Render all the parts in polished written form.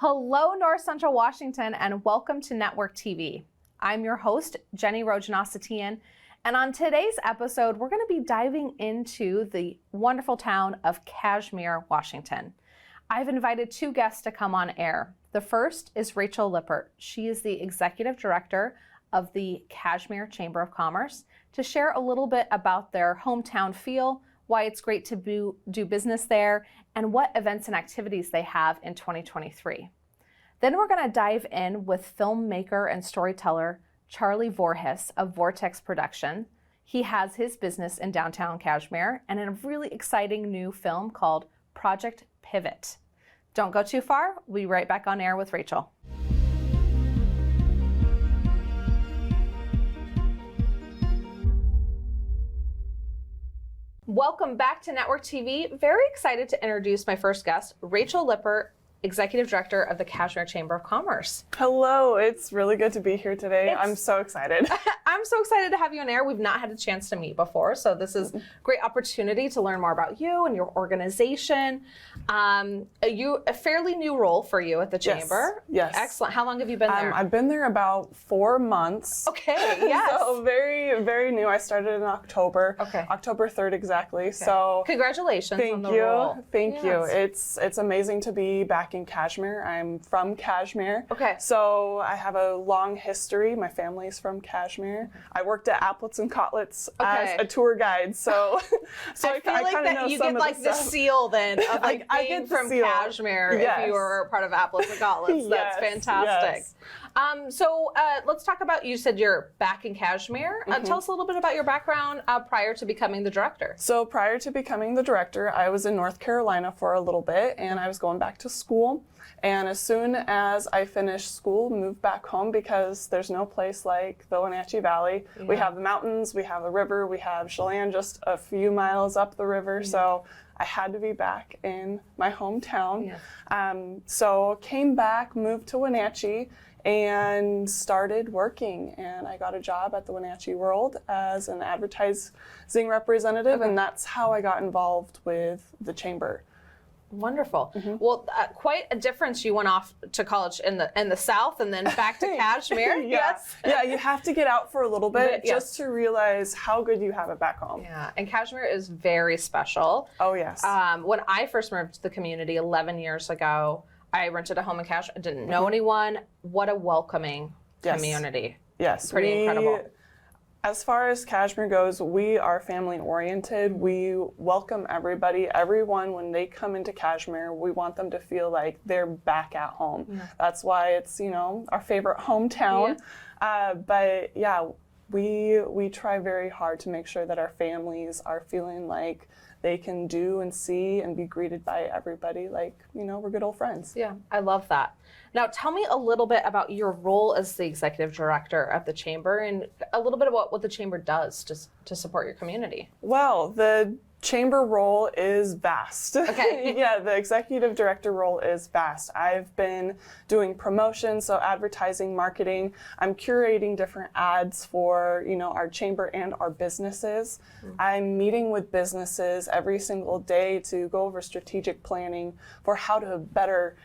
Hello, North Central Washington, and welcome to Network TV. I'm your host, Jenny Rojanasatian, and on today's episode, we're going to be diving into the wonderful town of Cashmere, Washington. I've invited two guests to come on air. The first is Rachel Lippert. She is the Executive Director of the Cashmere Chamber of Commerce to share a little bit about their hometown feel, why it's great to do business there, and what events and activities they have in 2023. Then we're going to dive in with filmmaker and storyteller Charley Voorhis of Voortex Productions. He has his business in downtown Cashmere and in a really exciting new film called Project Pivot. Don't go too far. We'll be right back on air with Rachel. Welcome back to Network TV. Very excited to introduce my first guest, Rachel Lippert, Executive Director of the Cashmere Chamber of Commerce. Hello, it's really good to be here today. I'm so excited. I'm so excited to have you on air. We've not had a chance to meet before, so this is a great opportunity to learn more about you and your organization. A fairly new role for you at the Chamber. Yes. Excellent. How long have you been there? I've been there about 4 months. Okay, yes. So very, very new. I started in October. Okay. October 3rd exactly. Okay. So congratulations on the role. Thank you. It's amazing to be back in Cashmere. I'm from Cashmere. Okay. So I have a long history. My family's from Cashmere. I worked at Applets and Cotlets as a tour guide. So I feel like that you get like the seal then of like being from Cashmere if you were part of Applets and Cotlets. That's fantastic. Yes. So let's talk about, you said you're back in Cashmere. Tell us a little bit about your background prior to becoming the director. So prior to becoming the director, I was in North Carolina for a little bit and I was going back to school. And as soon as I finished school, moved back home because there's no place like the Wenatchee Valley. Yeah. We have the mountains, we have the river, we have Chelan just a few miles up the river. Yeah. So I had to be back in my hometown. Yeah. So came back, moved to Wenatchee, and started working. And I got a job at the Wenatchee World as an advertising representative, and that's how I got involved with the chamber. Wonderful. Well, quite a difference. You went off to college in the South and then back to Cashmere. Yes. Yeah, you have to get out for a little bit just to realize how good you have it back home. Yeah, and Cashmere is very special. Oh, yes. When I first moved to the community 11 years ago, I rented a home in Cashmere. I didn't know anyone. What a welcoming community. Yes. Pretty incredible. As far as Cashmere goes, we are family oriented. We welcome everybody, everyone when they come into Cashmere. We want them to feel like they're back at home. Yeah. That's why it's, our favorite hometown. Yeah. But yeah, we try very hard to make sure that our families are feeling like they can do and see and be greeted by everybody like, we're good old friends. Yeah, I love that. Now, tell me a little bit about your role as the executive director of the chamber and a little bit about what the chamber does to support your community. Well, the chamber role is vast. Okay. Yeah, the executive director role is vast. I've been doing promotion, so advertising, marketing. I'm curating different ads for, our chamber and our businesses. I'm meeting with businesses every single day to go over strategic planning for how to better,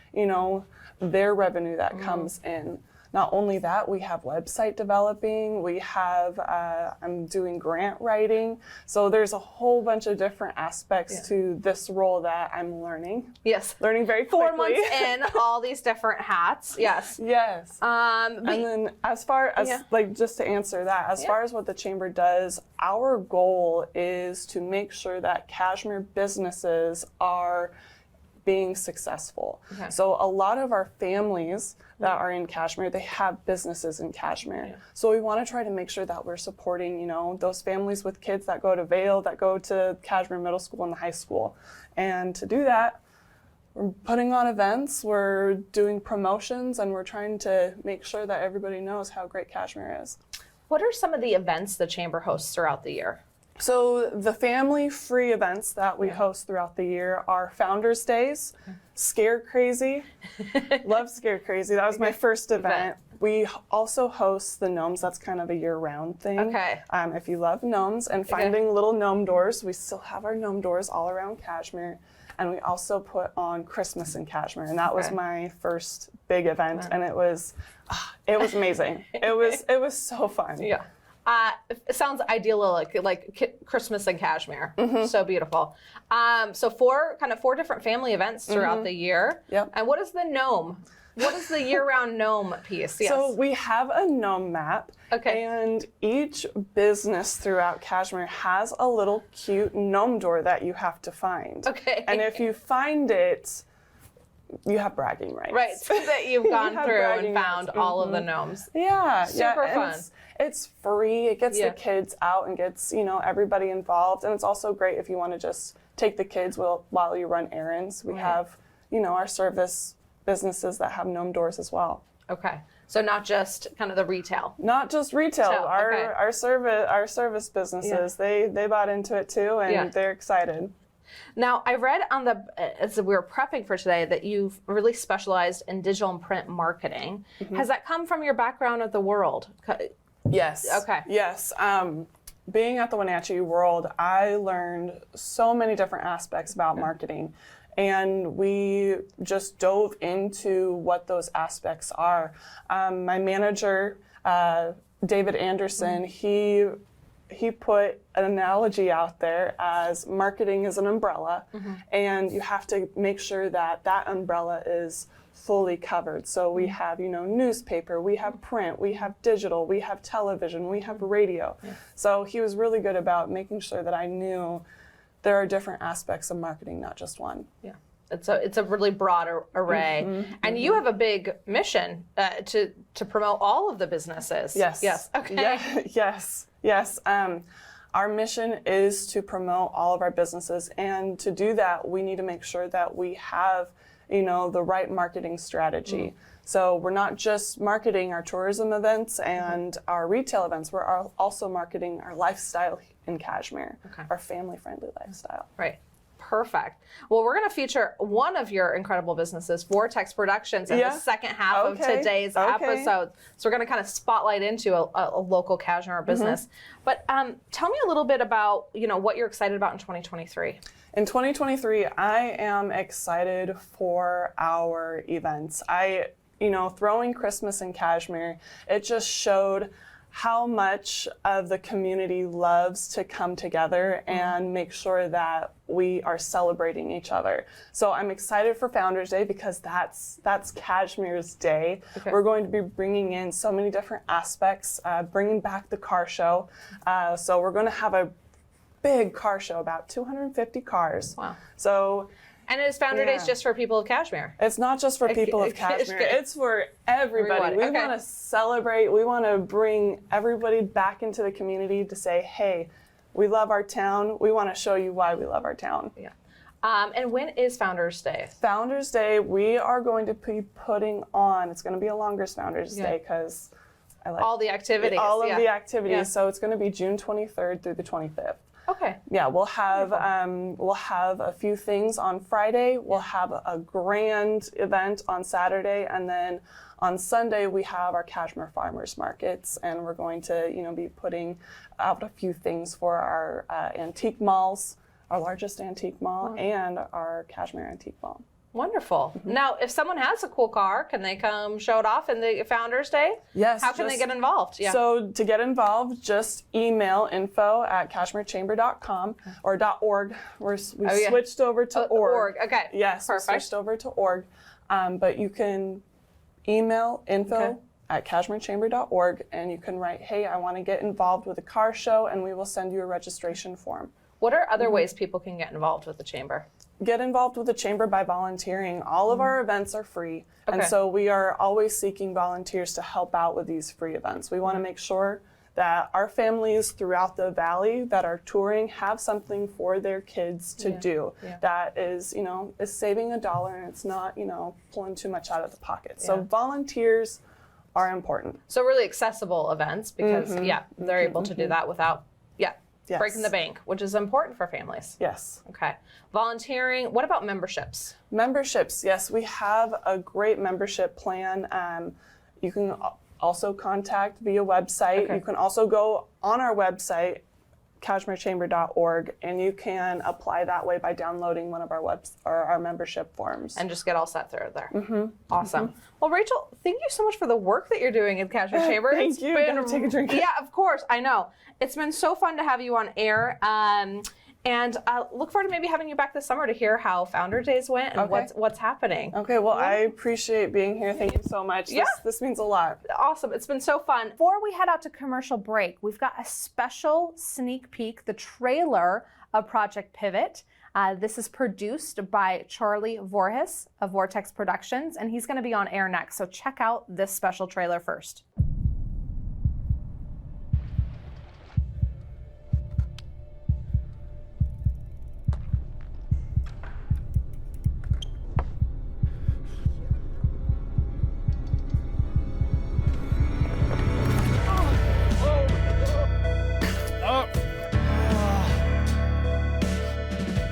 their revenue that comes in. Not only that, we have website developing, we have, I'm doing grant writing. So there's a whole bunch of different aspects to this role that I'm learning. Yes. Learning very quickly. 4 months in, all these different hats. Yes. Yes. And then as far as, just to answer that, as far as what the chamber does, our goal is to make sure that Cashmere businesses are being successful. Okay. So a lot of our families that are in Cashmere, they have businesses in Cashmere. Yeah. So we want to try to make sure that we're supporting, those families with kids that go to Vail, that go to Cashmere Middle School and the high school. And to do that, we're putting on events, we're doing promotions, and we're trying to make sure that everybody knows how great Cashmere is. What are some of the events the chamber hosts throughout the year? So the family-free events that we host throughout the year are Founders Days, Scare Crazy. Love Scare Crazy. That was my first event. We also host the gnomes. That's kind of a year-round thing. Okay. If you love gnomes and finding little gnome doors, we still have our gnome doors all around Cashmere. and we also put on Christmas in Cashmere, and that was my first big event, and it was amazing. It was so fun. Yeah. It sounds idyllic, like Christmas in Cashmere. So beautiful. So four different family events throughout the year. Yep. And what is the gnome? What is the year-round gnome piece? Yes. So we have a gnome map. Okay. And each business throughout Cashmere has a little cute gnome door that you have to find. Okay. And if you find it, you have bragging rights. Right, so that you've gone through and bragging found rights. all of the gnomes. Yeah. Super and fun. It's free. It gets the kids out and gets, everybody involved. And it's also great if you want to just take the kids while you run errands. We have, our service businesses that have gnome doors as well. Okay. So not just kind of the retail. Not just retail. Our service businesses, they bought into it too, and they're excited. Now, I read as we were prepping for today that you've really specialized in digital and print marketing. Has that come from your background of the world? Yes. Okay. Yes. Being at the Wenatchee World, I learned so many different aspects about marketing. And we just dove into what those aspects are. My manager, David Anderson, he put an analogy out there as marketing is an umbrella, and you have to make sure that that umbrella is fully covered. So we have, newspaper, we have print, we have digital, we have television, we have radio. So he was really good about making sure that I knew there are different aspects of marketing, not just one. Yeah, it's a really broad array, and you have a big mission to promote all of the businesses. Yes. Yes. Okay. Yeah, yes. Our mission is to promote all of our businesses, and to do that, we need to make sure that we have, the right marketing strategy. So we're not just marketing our tourism events and our retail events. We're also marketing our lifestyle in Cashmere, our family-friendly lifestyle. Right. Perfect. Well, we're going to feature one of your incredible businesses, Voortex Productions, in the second half of today's episode. So we're going to kind of spotlight into a local Cashmere business. But tell me a little bit about, what you're excited about in 2023. In 2023, I am excited for our events. Throwing Christmas in Cashmere, it just showed how much of the community loves to come together and make sure that we are celebrating each other. So I'm excited for Founders Day because that's Cashmere's day. We're going to be bringing in so many different aspects, bringing back the car show. So we're going to have a big car show, about 250 cars. Wow. So. And is Founder Days just for people of Cashmere? It's not just for people of Cashmere. It's for everybody. We want to celebrate. We want to bring everybody back into the community to say, hey, we love our town. We want to show you why we love our town. Yeah. And when is Founders Day? Founders Day, we are going to be putting on, it's going to be a longer Founders Day because I like all the activities. All of the activities. Yeah. So it's going to be June 23rd through the 25th. Okay. Yeah, we'll have a few things on Friday. We'll have a grand event on Saturday, and then on Sunday we have our Cashmere Farmers Markets, and we're going to be putting out a few things for our antique malls, our largest antique mall, and our Cashmere Antique Mall. Wonderful. Now, if someone has a cool car, can they come show it off in the Founders Day? Yes. How can they get involved? Yeah. So to get involved, just email info@cashmerechamber.com or .org. We switched over to org. Okay. Yes, perfect. We switched over to org. But you can email info@cashmerechamber.org, and you can write, hey, I want to get involved with a car show, and we will send you a registration form. What are other ways people can get involved with the Chamber? Get involved with the Chamber by volunteering. All of our events are free, and so we are always seeking volunteers to help out with these free events. We want to make sure that our families throughout the valley that are touring have something for their kids to do that is, is saving $1 and it's not, pulling too much out of the pocket. So volunteers are important. So really accessible events because, they're able to do that without, breaking the bank, which is important for families. Yes. Okay. Volunteering. What about memberships? Memberships. Yes, we have a great membership plan. You can also contact via website. You can also go on our website, cashmerechamber.org, and you can apply that way by downloading one of our membership forms. And just get all set through there. Awesome. Well, Rachel, thank you so much for the work that you're doing at Cashmere Chamber. Thank you. Gotta take a drink. Yeah, of course. I know. It's been so fun to have you on air. And look forward to maybe having you back this summer to hear how Founder Days went and what's happening. Okay, well, I appreciate being here. Thank you so much. This means a lot. Awesome. It's been so fun. Before we head out to commercial break, we've got a special sneak peek, the trailer of Project Pivot. This is produced by Charley Voorhis of Voortex Productions, and he's going to be on air next. So check out this special trailer first.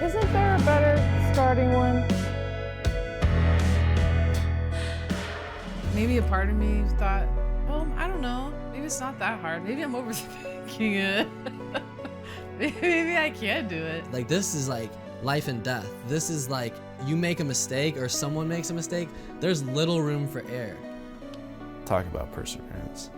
Isn't there a better starting one? Maybe a part of me thought, well, I don't know. Maybe it's not that hard. Maybe I'm overthinking it. Maybe I can do it. Like, this is like life and death. This is like, you make a mistake or someone makes a mistake, there's little room for error. Talk about perseverance.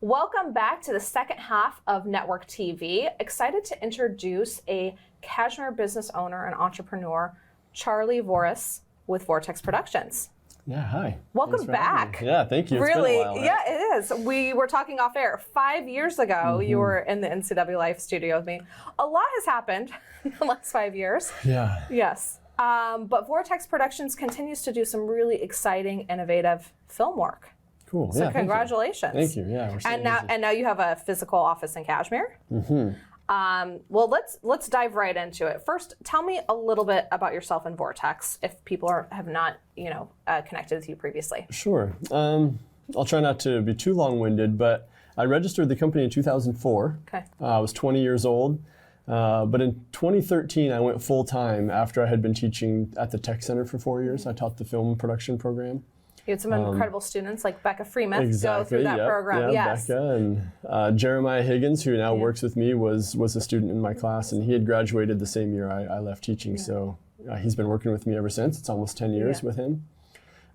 Welcome back to the second half of Network TV. Excited to introduce a Cashmere business owner and entrepreneur, Charlie Voorhis with Voortex Productions. Yeah, hi. Welcome back. Yeah, thank you. Really, it's been a while, right? Yeah, it is. We were talking off air. 5 years ago, you were in the NCW Life studio with me. A lot has happened in the last 5 years. Yeah. Yes. But Voortex Productions continues to do some really exciting, innovative film work. Cool. So yeah, congratulations. Thank you. Yeah, we're and now you have a physical office in Cashmere. Well, let's dive right into it. First, tell me a little bit about yourself and Voortex, if people have not connected with you previously. Sure. I'll try not to be too long-winded, but I registered the company in 2004. Okay. I was 20 years old, but in 2013 I went full-time after I had been teaching at the Tech Center for 4 years. I taught the film production program. You had some incredible students like Becca Freeman Exactly, go through that program. Yeah, yes. Becca and Jeremiah Higgins, who now works with me, was a student in my class, and he had graduated the same year I left teaching. So he's been working with me ever since. It's almost 10 years with him.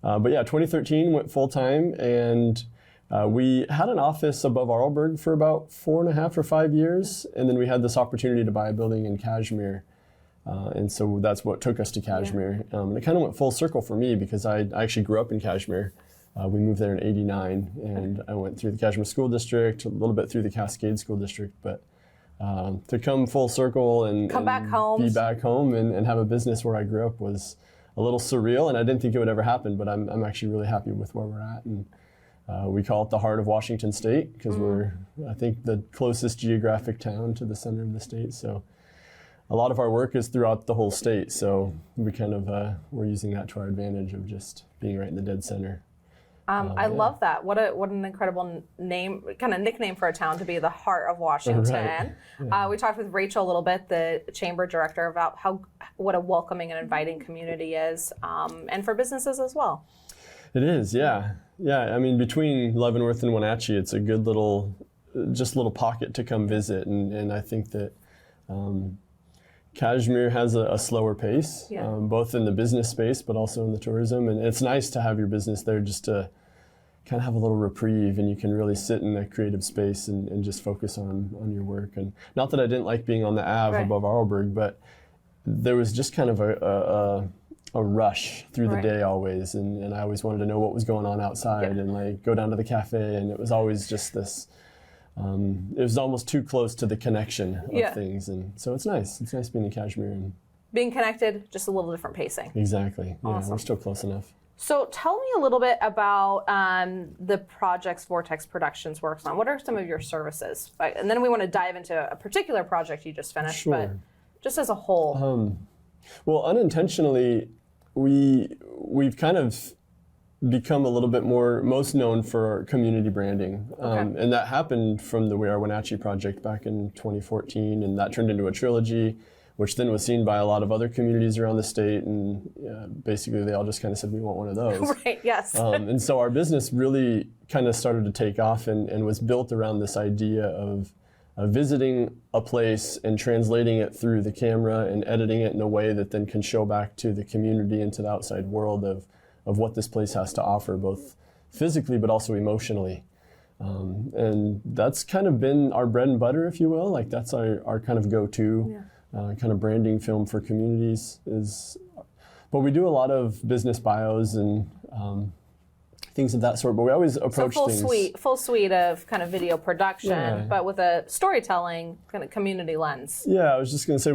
But yeah, 2013 went full time, and we had an office above Arlberg for about 4.5 or 5 years, and then we had this opportunity to buy a building in Cashmere. And so that's what took us to Cashmere. And it kind of went full circle for me because I actually grew up in Cashmere. We moved there in '89, and I went through the Cashmere School District, a little bit through the Cascade School District, but to come full circle and back home. Be back home and have a business where I grew up was a little surreal, and I didn't think it would ever happen, but I'm actually really happy with where we're at. And we call it the heart of Washington State because we're, I think, the closest geographic town to the center of the state. So a lot of our work is throughout the whole state, so we kind of we're using that to our advantage of just being right in the dead center. I love that. What an incredible name, kind of nickname for a town to be the heart of Washington. Right. Yeah. We talked with Rachel a little bit, the chamber director, about what a welcoming and inviting community is, and for businesses as well. It is, yeah. Yeah, I mean, between Leavenworth and Wenatchee, it's a good little pocket to come visit, and I think that Cashmere has a slower pace, both in the business space, but also in the tourism. And it's nice to have your business there just to kind of have a little reprieve, and you can really sit in a creative space and just focus on your work. And not that I didn't like being on the Ave above Arlberg, but there was just kind of a rush through the day always. And I always wanted to know what was going on outside and like go down to the cafe. And it was always just this, it was almost too close to the connection of things, and so it's nice. It's nice being in Cashmere and being connected, just a little different pacing. Exactly. Awesome. Yeah, we're still close enough. So tell me a little bit about the projects Voortex Productions works on. What are some of your services? And then we want to dive into a particular project you just finished, but just as a whole. Well, unintentionally, we've kind of become a little bit most known for our community branding. And that happened from the We Are Wenatchee project back in 2014, and that turned into a trilogy. which then was seen by a lot of other communities around the state, and basically they all just kind of said, we want one of those. Right, yes. And so our business really kind of started to take off and was built around this idea of visiting a place and translating it through the camera and editing it in a way that then can show back to the community and to the outside world of what this place has to offer, both physically but also emotionally. And that's kind of been our bread and butter, if you will. Like that's our kind of go-to kind of branding film for communities but we do a lot of business bios and things of that sort, but we always approach full suite of kind of video production, but with a storytelling kind of community lens. Yeah, I was just going to say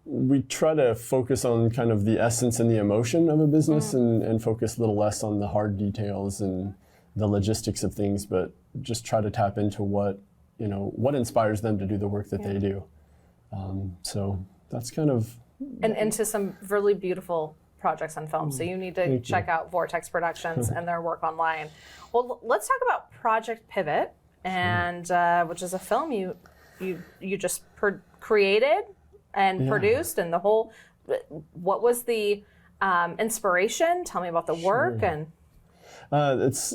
we try to focus on kind of the essence and the emotion of a business and focus a little less on the hard details and the logistics of things, but just try to tap into what inspires them to do the work that they do. So that's kind of... And into some really beautiful projects on film. So you need to check out Voortex Productions and their work online. Well, let's talk about Project Pivot, and which is a film you just created and produced, and the whole... What was the inspiration? Tell me about the work. And it's,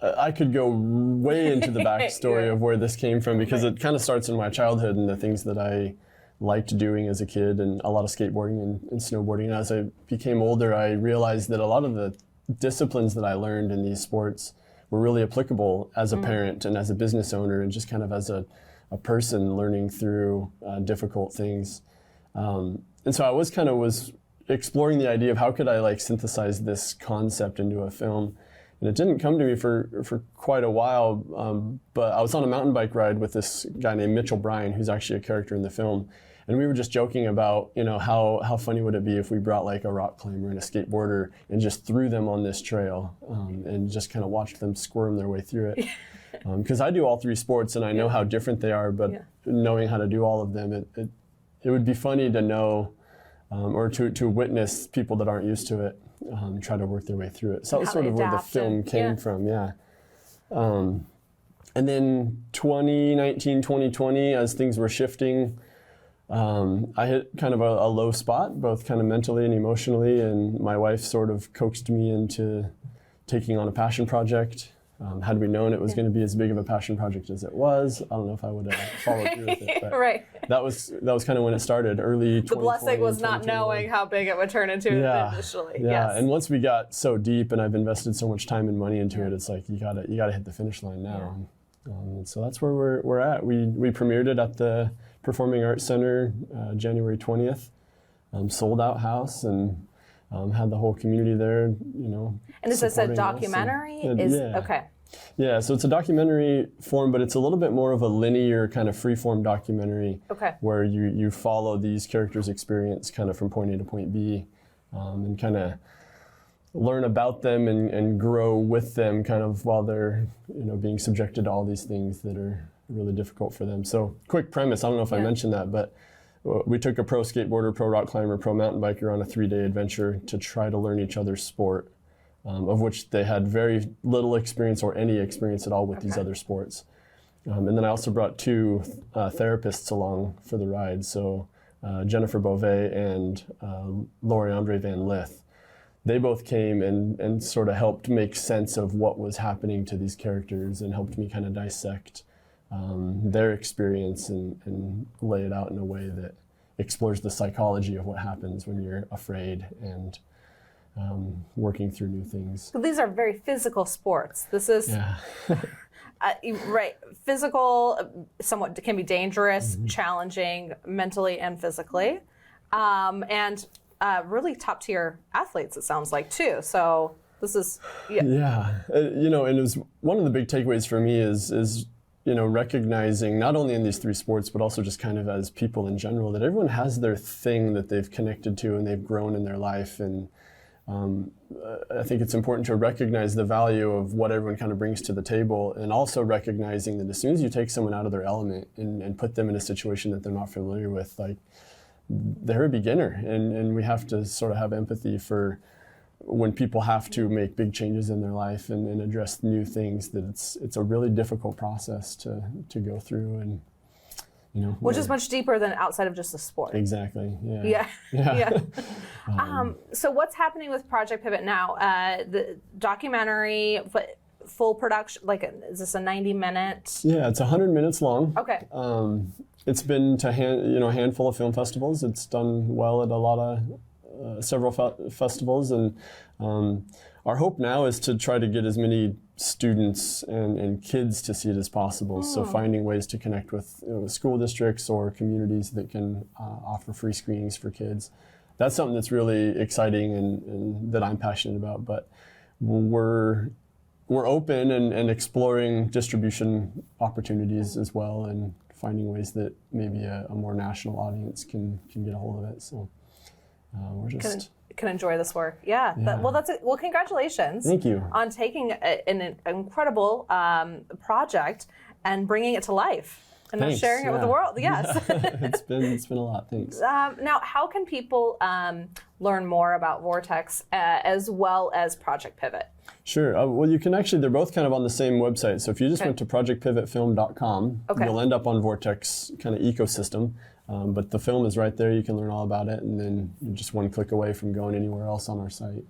I could go way into the backstory of where this came from, because it kind of starts in my childhood and the things that I liked doing as a kid, and a lot of skateboarding and snowboarding. And as I became older, I realized that a lot of the disciplines that I learned in these sports were really applicable as a parent and as a business owner, and just kind of as a person learning through difficult things. And so I was exploring the idea of how could I synthesize this concept into a film. And it didn't come to me for quite a while, but I was on a mountain bike ride with this guy named Mitchell Bryan, who's actually a character in the film. And we were just joking about, how funny would it be if we brought a rock climber and a skateboarder and just threw them on this trail and just kind of watched them squirm their way through it. Because I do all three sports and I know how different they are, but knowing how to do all of them, it would be funny to know or to witness people that aren't used to it try to work their way through it. So that was sort of where the film came from, And then 2019, 2020, as things were shifting, I hit kind of a low spot, both kind of mentally and emotionally, and my wife sort of coaxed me into taking on a passion project. Had we known it was going to be as big of a passion project as it was, I don't know if I would have followed through with it. But right. That was kind of when it started, early 2020. The blessing was not knowing how big it would turn into initially. Yeah, and once we got so deep, and I've invested so much time and money into it, it's like you gotta hit the finish line now. So that's where we're at. We premiered it at the Performing Arts Center January 20th. Sold out house, and had the whole community there, And is this a documentary? Okay. Yeah, so it's a documentary form, but it's a little bit more of a linear kind of free-form documentary. Okay. Where you follow these characters' experience kind of from point A to point B, and kind of learn about them and grow with them kind of while they're being subjected to all these things that are really difficult for them. So quick premise, I don't know if I mentioned that, but we took a pro skateboarder, pro rock climber, pro mountain biker on a 3-day adventure to try to learn each other's sport, of which they had very little experience or any experience at all with these other sports. And then I also brought 2 therapists along for the ride, so Jennifer Beauvais and Lori Andre Van Lith. They both came and sort of helped make sense of what was happening to these characters and helped me kind of dissect their experience and lay it out in a way that explores the psychology of what happens when you're afraid and working through new things. So these are very physical sports. This is right, physical, somewhat can be dangerous, challenging mentally and physically, and really top tier athletes, it sounds like, too. So this is and it was one of the big takeaways for me is recognizing not only in these 3 sports, but also just kind of as people in general, that everyone has their thing that they've connected to and they've grown in their life. And I think it's important to recognize the value of what everyone kind of brings to the table, and also recognizing that as soon as you take someone out of their element and put them in a situation that they're not familiar with, they're a beginner, and we have to sort of have empathy for when people have to make big changes in their life and address new things, that it's a really difficult process to go through. And Which is much deeper than outside of just the sport. Exactly. Yeah. So what's happening with Project Pivot now? The documentary, full production, is this a 90-minute? Yeah, it's 100 minutes long. Okay. It's been to a handful of film festivals. It's done well at a lot of several festivals, and our hope now is to try to get as many students and kids to see it as possible. So finding ways to connect with school districts or communities that can offer free screenings for kids. That's something that's really exciting and that I'm passionate about. But we're open and exploring distribution opportunities as well, and finding ways that maybe a more national audience can get a hold of it. So we're just can enjoy this work. Yeah. Well, congratulations. Thank you. On taking an incredible project and bringing it to life and then sharing it with the world. Yes. It's been a lot. Thanks. Now, how can people learn more about Voortex as well as Project Pivot? Sure. Well, you can actually, they're both kind of on the same website. So if you just went to projectpivotfilm.com, you'll end up on Voortex kind of ecosystem. But the film is right there. You can learn all about it, and then you're just one click away from going anywhere else on our site.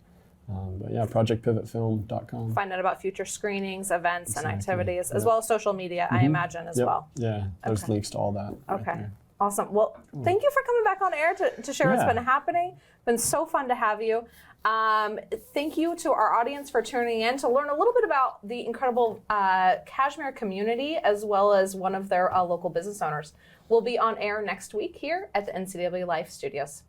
But yeah, projectpivotfilm.com. Find out about future screenings, events, and activities, as well as social media, I imagine, as well. Yeah, there's links to all that. Okay. Right, awesome. Well, thank you for coming back on air to share what's been happening. Been so fun to have you. Thank you to our audience for tuning in to learn a little bit about the incredible Cashmere community, as well as one of their local business owners. We'll be on air next week here at the NCW Life Studios.